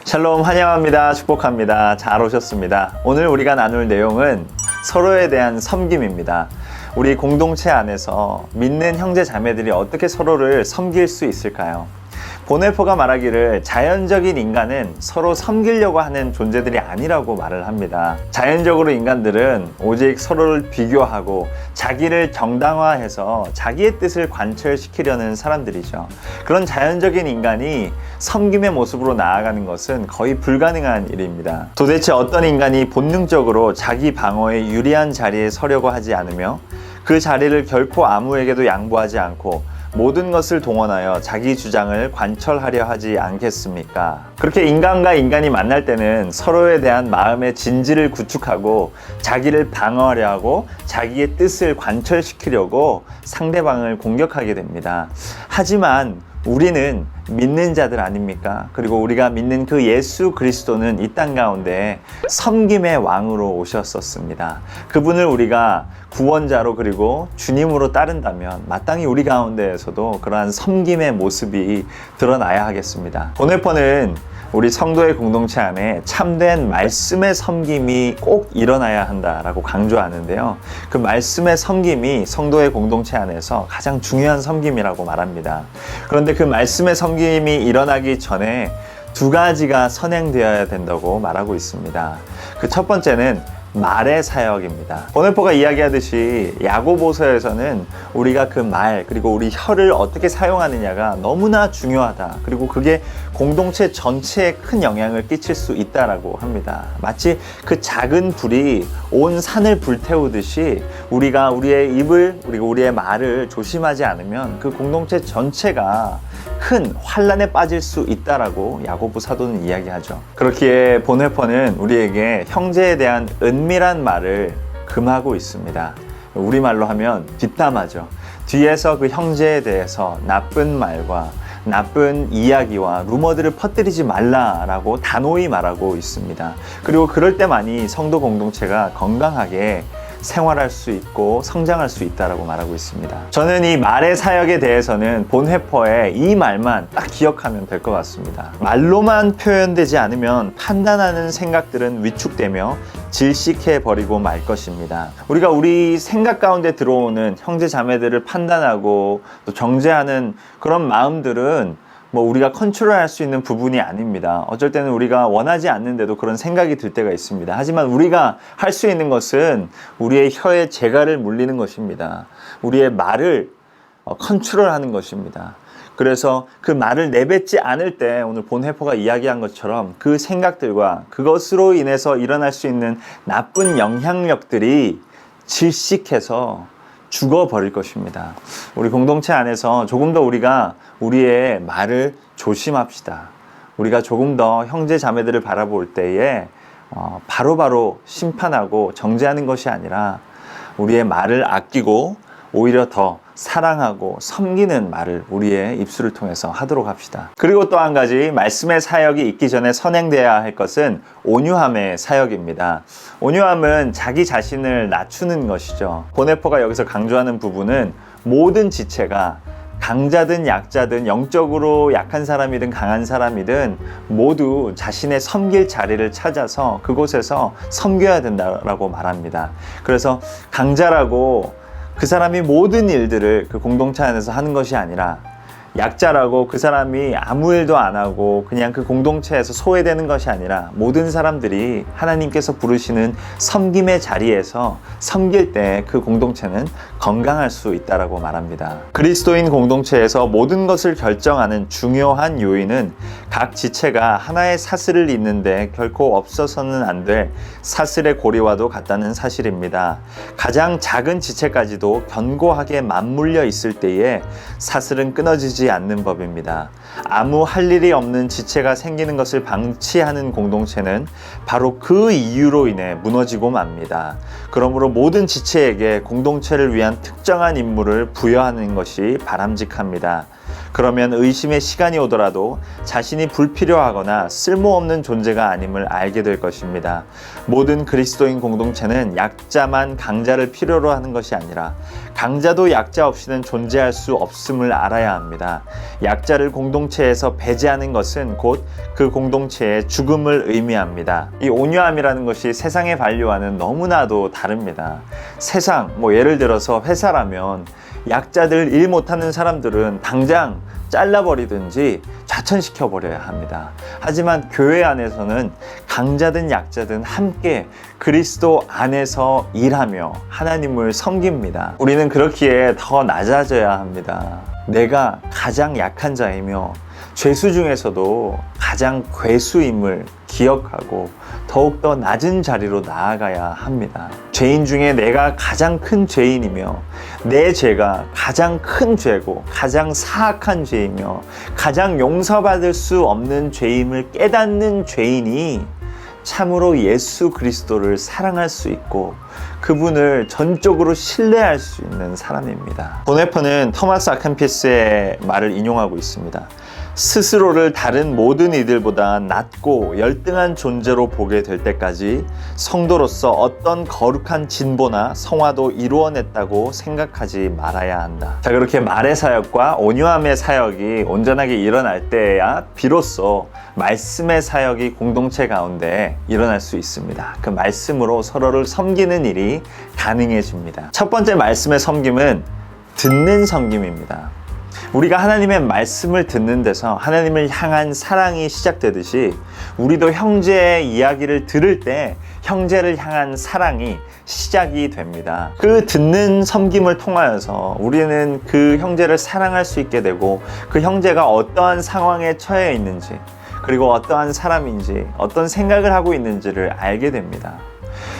샬롬, 환영합니다. 축복합니다. 잘 오셨습니다. 오늘 우리가 나눌 내용은 서로에 대한 섬김입니다. 우리 공동체 안에서 믿는 형제 자매들이 어떻게 서로를 섬길 수 있을까요? 보네포가 말하기를 자연적인 인간은 서로 섬기려고 하는 존재들이 아니라고 말을 합니다. 자연적으로 인간들은 오직 서로를 비교하고 자기를 정당화해서 자기의 뜻을 관철시키려는 사람들이죠. 그런 자연적인 인간이 섬김의 모습으로 나아가는 것은 거의 불가능한 일입니다. 도대체 어떤 인간이 본능적으로 자기 방어에 유리한 자리에 서려고 하지 않으며 그 자리를 결코 아무에게도 양보하지 않고 모든 것을 동원하여 자기 주장을 관철하려 하지 않겠습니까? 그렇게 인간과 인간이 만날 때는 서로에 대한 마음의 진지를 구축하고 자기를 방어하려 하고 자기의 뜻을 관철시키려고 상대방을 공격하게 됩니다. 하지만 우리는 믿는 자들 아닙니까? 그리고 우리가 믿는 그 예수 그리스도는 이 땅 가운데 섬김의 왕으로 오셨었습니다. 그분을 우리가 구원자로 그리고 주님으로 따른다면 마땅히 우리 가운데에서도 그러한 섬김의 모습이 드러나야 하겠습니다. 보네포는 우리 성도의 공동체 안에 참된 말씀의 섬김이 꼭 일어나야 한다라고 강조하는데요. 그 말씀의 섬김이 성도의 공동체 안에서 가장 중요한 섬김이라고 말합니다. 그런데 그 말씀의 섬김이 일어나기 전에 두 가지가 선행되어야 된다고 말하고 있습니다. 그 첫 번째는 말의 사역입니다. 보네포가 이야기하듯이 야고보서에서는 우리가 그 말 그리고 우리 혀를 어떻게 사용하느냐가 너무나 중요하다. 그리고 그게 공동체 전체에 큰 영향을 끼칠 수 있다라고 합니다. 마치 그 작은 불이 온 산을 불태우듯이 우리가 우리의 입을 그리고 우리의 말을 조심하지 않으면 그 공동체 전체가 큰 환란에 빠질 수 있다라고 야고보 사도는 이야기하죠. 그렇기에 보네포는 우리에게 형제에 대한 은밀한 말을 금하고 있습니다. 우리말로 하면 뒷담화죠. 뒤에서 그 형제에 대해서 나쁜 말과 나쁜 이야기와 루머들을 퍼뜨리지 말라라고 단호히 말하고 있습니다. 그리고 그럴 때만이 성도 공동체가 건강하게 생활할 수 있고 성장할 수 있다라고 말하고 있습니다. 저는 이 말의 사역에 대해서는 보네포의 이 말만 딱 기억하면 될 것 같습니다. 말로만 표현되지 않으면 판단하는 생각들은 위축되며 질식해 버리고 말 것입니다. 우리가 우리 생각 가운데 들어오는 형제 자매들을 판단하고 또 정죄하는 그런 마음들은 우리가 컨트롤할 수 있는 부분이 아닙니다. 어쩔 때는 우리가 원하지 않는데도 그런 생각이 들 때가 있습니다. 하지만 우리가 할 수 있는 것은 우리의 혀에 재갈을 물리는 것입니다. 우리의 말을 컨트롤하는 것입니다. 그래서 그 말을 내뱉지 않을 때 오늘 보네포가 이야기한 것처럼 그 생각들과 그것으로 인해서 일어날 수 있는 나쁜 영향력들이 질식해서 죽어버릴 것입니다. 우리 공동체 안에서 조금 더 우리가 우리의 말을 조심합시다. 우리가 조금 더 형제 자매들을 바라볼 때에 바로바로 심판하고 정죄하는 것이 아니라 우리의 말을 아끼고 오히려 더 사랑하고 섬기는 말을 우리의 입술을 통해서 하도록 합시다. 그리고 또 한 가지 말씀의 사역이 있기 전에 선행되어야 할 것은 온유함의 사역입니다. 온유함은 자기 자신을 낮추는 것이죠. 보네포가 여기서 강조하는 부분은 모든 지체가 강자든 약자든 영적으로 약한 사람이든 강한 사람이든 모두 자신의 섬길 자리를 찾아서 그곳에서 섬겨야 된다라고 말합니다. 그래서 강자라고 그 사람이 모든 일들을 그 공동체 안에서 하는 것이 아니라 약자라고 그 사람이 아무 일도 안 하고 그냥 그 공동체에서 소외되는 것이 아니라 모든 사람들이 하나님께서 부르시는 섬김의 자리에서 섬길 때 그 공동체는 건강할 수 있다라고 말합니다. 그리스도인 공동체에서 모든 것을 결정하는 중요한 요인은 각 지체가 하나의 사슬을 잇는데 결코 없어서는 안 될 사슬의 고리와도 같다는 사실입니다. 가장 작은 지체까지도 견고하게 맞물려 있을 때에 사슬은 끊어지지 않는 법입니다. 아무 할 일이 없는 지체가 생기는 것을 방치하는 공동체는 바로 그 이유로 인해 무너지고 맙니다. 그러므로 모든 지체에게 공동체를 위한 특정한 임무를 부여하는 것이 바람직합니다. 그러면 의심의 시간이 오더라도 자신이 불필요하거나 쓸모없는 존재가 아님을 알게 될 것입니다. 모든 그리스도인 공동체는 약자만 강자를 필요로 하는 것이 아니라 강자도 약자 없이는 존재할 수 없음을 알아야 합니다. 약자를 공동체에서 배제하는 것은 곧 그 공동체의 죽음을 의미합니다. 이 온유함이라는 것이 세상의 반려와는 너무나도 다릅니다. 세상, 예를 들어서 회사라면 약자들, 일 못하는 사람들은 당장 잘라버리든지 좌천시켜버려야 합니다. 하지만 교회 안에서는 강자든 약자든 함께 그리스도 안에서 일하며 하나님을 섬깁니다. 우리는 그렇기에 더 낮아져야 합니다. 내가 가장 약한 자이며 죄수 중에서도 가장 괴수임을 기억하고 더욱더 낮은 자리로 나아가야 합니다. 죄인 중에 내가 가장 큰 죄인이며 내 죄가 가장 큰 죄고 가장 사악한 죄이며 가장 용서받을 수 없는 죄임을 깨닫는 죄인이 참으로 예수 그리스도를 사랑할 수 있고 그분을 전적으로 신뢰할 수 있는 사람입니다. 보네퍼는 토마스 아켐피스의 말을 인용하고 있습니다. 스스로를 다른 모든 이들보다 낮고 열등한 존재로 보게 될 때까지 성도로서 어떤 거룩한 진보나 성화도 이루어냈다고 생각하지 말아야 한다. 자, 그렇게 말의 사역과 온유함의 사역이 온전하게 일어날 때야 비로소 말씀의 사역이 공동체 가운데 일어날 수 있습니다. 그 말씀으로 서로를 섬기는 일이 가능해집니다. 첫 번째 말씀의 섬김은 듣는 섬김입니다. 우리가 하나님의 말씀을 듣는 데서 하나님을 향한 사랑이 시작되듯이 우리도 형제의 이야기를 들을 때 형제를 향한 사랑이 시작이 됩니다. 그 듣는 섬김을 통하여서 우리는 그 형제를 사랑할 수 있게 되고 그 형제가 어떠한 상황에 처해 있는지 그리고 어떠한 사람인지 어떤 생각을 하고 있는지를 알게 됩니다.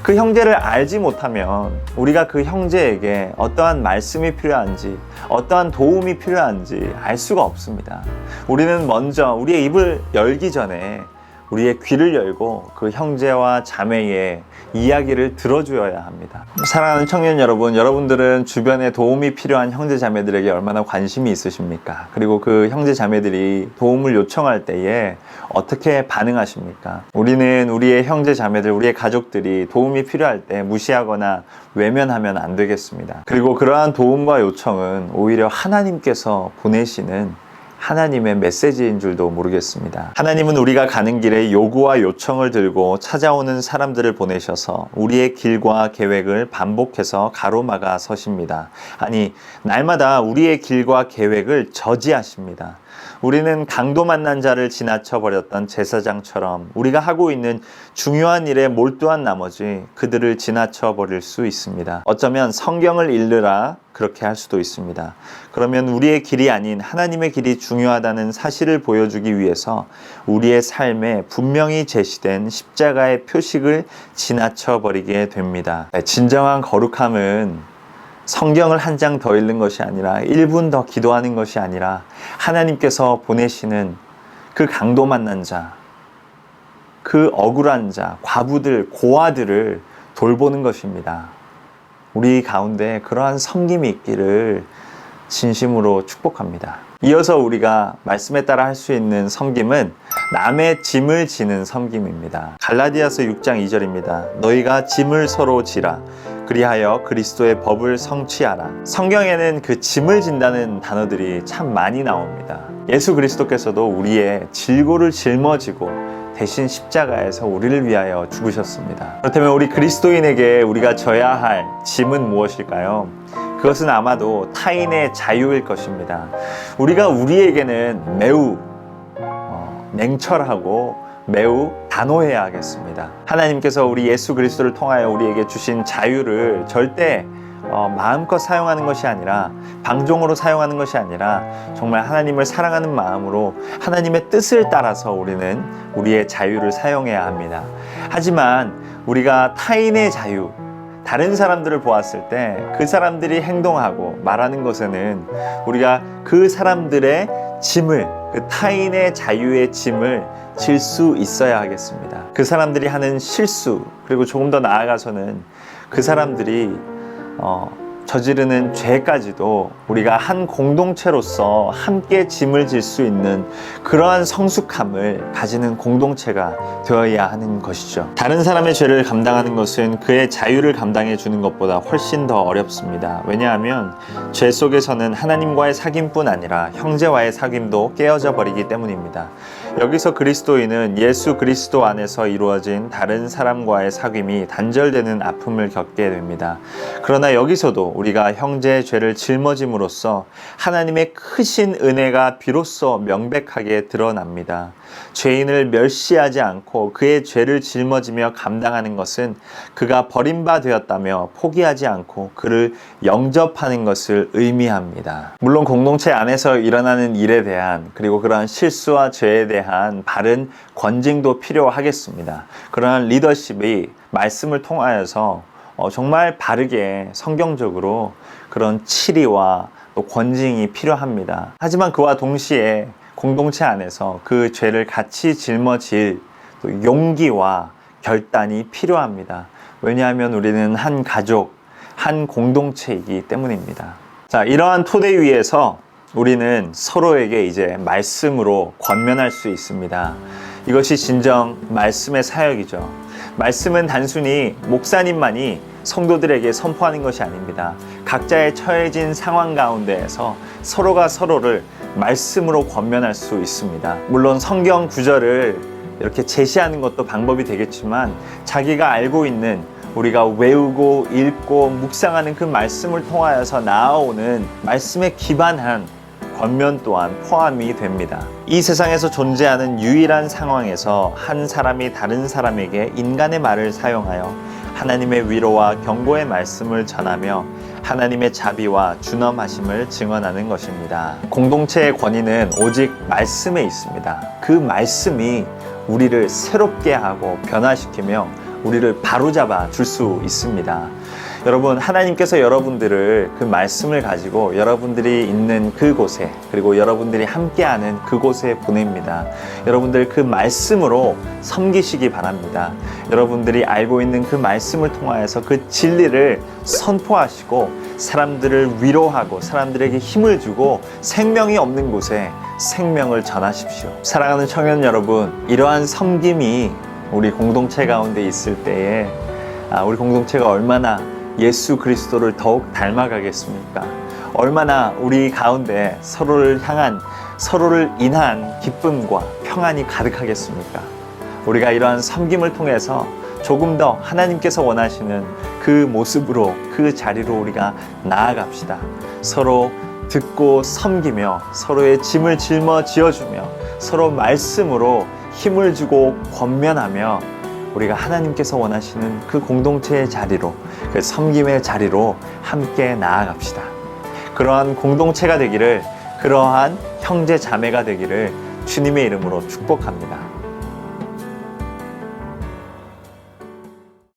그 형제를 알지 못하면 우리가 그 형제에게 어떠한 말씀이 필요한지 어떠한 도움이 필요한지 알 수가 없습니다. 우리는 먼저 우리의 입을 열기 전에 우리의 귀를 열고 그 형제와 자매의 이야기를 들어주어야 합니다. 사랑하는 청년 여러분, 여러분들은 주변에 도움이 필요한 형제 자매들에게 얼마나 관심이 있으십니까? 그리고 그 형제 자매들이 도움을 요청할 때에 어떻게 반응하십니까? 우리는 우리의 형제 자매들, 우리의 가족들이 도움이 필요할 때 무시하거나 외면하면 안 되겠습니다. 그리고 그러한 도움과 요청은 오히려 하나님께서 보내시는 하나님의 메시지인 줄도 모르겠습니다. 하나님은 우리가 가는 길에 요구와 요청을 들고 찾아오는 사람들을 보내셔서 우리의 길과 계획을 반복해서 가로막아 서십니다. 아니, 날마다 우리의 길과 계획을 저지하십니다. 우리는 강도 만난 자를 지나쳐 버렸던 제사장처럼 우리가 하고 있는 중요한 일에 몰두한 나머지 그들을 지나쳐 버릴 수 있습니다. 어쩌면 성경을 읽으라 그렇게 할 수도 있습니다. 그러면 우리의 길이 아닌 하나님의 길이 중요하다는 사실을 보여주기 위해서 우리의 삶에 분명히 제시된 십자가의 표식을 지나쳐 버리게 됩니다. 진정한 거룩함은 성경을 한 장 더 읽는 것이 아니라 1분 더 기도하는 것이 아니라 하나님께서 보내시는 그 강도 만난 자, 그 억울한 자, 과부들, 고아들을 돌보는 것입니다. 우리 가운데 그러한 섬김이 있기를 진심으로 축복합니다. 이어서 우리가 말씀에 따라 할 수 있는 섬김은 남의 짐을 지는 섬김입니다. 갈라디아서 6장 2절입니다. 너희가 짐을 서로 지라. 그리하여 그리스도의 법을 성취하라. 성경에는 그 짐을 진다는 단어들이 참 많이 나옵니다. 예수 그리스도께서도 우리의 질고를 짊어지고 대신 십자가에서 우리를 위하여 죽으셨습니다. 그렇다면 우리 그리스도인에게 우리가 져야 할 짐은 무엇일까요? 그것은 아마도 타인의 자유일 것입니다. 우리가 우리에게는 매우 냉철하고 매우 단호해야 하겠습니다. 하나님께서 우리 예수 그리스도를 통하여 우리에게 주신 자유를 절대 마음껏 사용하는 것이 아니라 방종으로 사용하는 것이 아니라 정말 하나님을 사랑하는 마음으로 하나님의 뜻을 따라서 우리는 우리의 자유를 사용해야 합니다. 하지만 우리가 타인의 자유, 다른 사람들을 보았을 때 그 사람들이 행동하고 말하는 것에는 우리가 그 사람들의 짐을, 그 타인의 자유의 짐을 질 수 있어야 하겠습니다. 그 사람들이 하는 실수, 그리고 조금 더 나아가서는 그 사람들이 저지르는 죄까지도 우리가 한 공동체로서 함께 짐을 질 수 있는 그러한 성숙함을 가지는 공동체가 되어야 하는 것이죠. 다른 사람의 죄를 감당하는 것은 그의 자유를 감당해 주는 것보다 훨씬 더 어렵습니다. 왜냐하면 죄 속에서는 하나님과의 사귐뿐 아니라 형제와의 사귐도 깨어져 버리기 때문입니다. 여기서 그리스도인은 예수 그리스도 안에서 이루어진 다른 사람과의 사귐이 단절되는 아픔을 겪게 됩니다. 그러나 여기서도 우리가 형제의 죄를 짊어짐으로써 하나님의 크신 은혜가 비로소 명백하게 드러납니다. 죄인을 멸시하지 않고 그의 죄를 짊어지며 감당하는 것은 그가 버림바 되었다며 포기하지 않고 그를 영접하는 것을 의미합니다. 물론 공동체 안에서 일어나는 일에 대한 그리고 그러한 실수와 죄에 대한 바른 권징도 필요하겠습니다. 그러한 리더십이 말씀을 통하여서 정말 바르게 성경적으로 그런 치리와 또 권징이 필요합니다. 하지만 그와 동시에 공동체 안에서 그 죄를 같이 짊어질 또 용기와 결단이 필요합니다. 왜냐하면 우리는 한 가족, 한 공동체이기 때문입니다. 자, 이러한 토대 위에서 우리는 서로에게 이제 말씀으로 권면할 수 있습니다. 이것이 진정 말씀의 사역이죠. 말씀은 단순히 목사님만이 성도들에게 선포하는 것이 아닙니다. 각자의 처해진 상황 가운데에서 서로가 서로를 말씀으로 권면할 수 있습니다. 물론 성경 구절을 이렇게 제시하는 것도 방법이 되겠지만 자기가 알고 있는 우리가 외우고 읽고 묵상하는 그 말씀을 통하여서 나아오는 말씀에 기반한 권면 또한 포함이 됩니다. 이 세상에서 존재하는 유일한 상황에서 한 사람이 다른 사람에게 인간의 말을 사용하여 하나님의 위로와 경고의 말씀을 전하며 하나님의 자비와 준엄하심을 증언하는 것입니다. 공동체의 권위는 오직 말씀에 있습니다. 그 말씀이 우리를 새롭게 하고 변화시키며 우리를 바로잡아 줄 수 있습니다. 여러분, 하나님께서 여러분들을 그 말씀을 가지고 여러분들이 있는 그곳에 그리고 여러분들이 함께하는 그곳에 보냅니다. 여러분들 그 말씀으로 섬기시기 바랍니다. 여러분들이 알고 있는 그 말씀을 통하여서 그 진리를 선포하시고 사람들을 위로하고 사람들에게 힘을 주고 생명이 없는 곳에 생명을 전하십시오. 사랑하는 청년 여러분, 이러한 섬김이 우리 공동체 가운데 있을 때에 우리 공동체가 얼마나 예수 그리스도를 더욱 닮아가겠습니까? 얼마나 우리 가운데 서로를 향한, 서로를 인한 기쁨과 평안이 가득하겠습니까? 우리가 이러한 섬김을 통해서 조금 더 하나님께서 원하시는 그 모습으로, 그 자리로 우리가 나아갑시다. 서로 듣고 섬기며 서로의 짐을 짊어지어주며 서로 말씀으로 힘을 주고 권면하며 우리가 하나님께서 원하시는 그 공동체의 자리로, 그 섬김의 자리로 함께 나아갑시다. 그러한 공동체가 되기를, 그러한 형제 자매가 되기를 주님의 이름으로 축복합니다.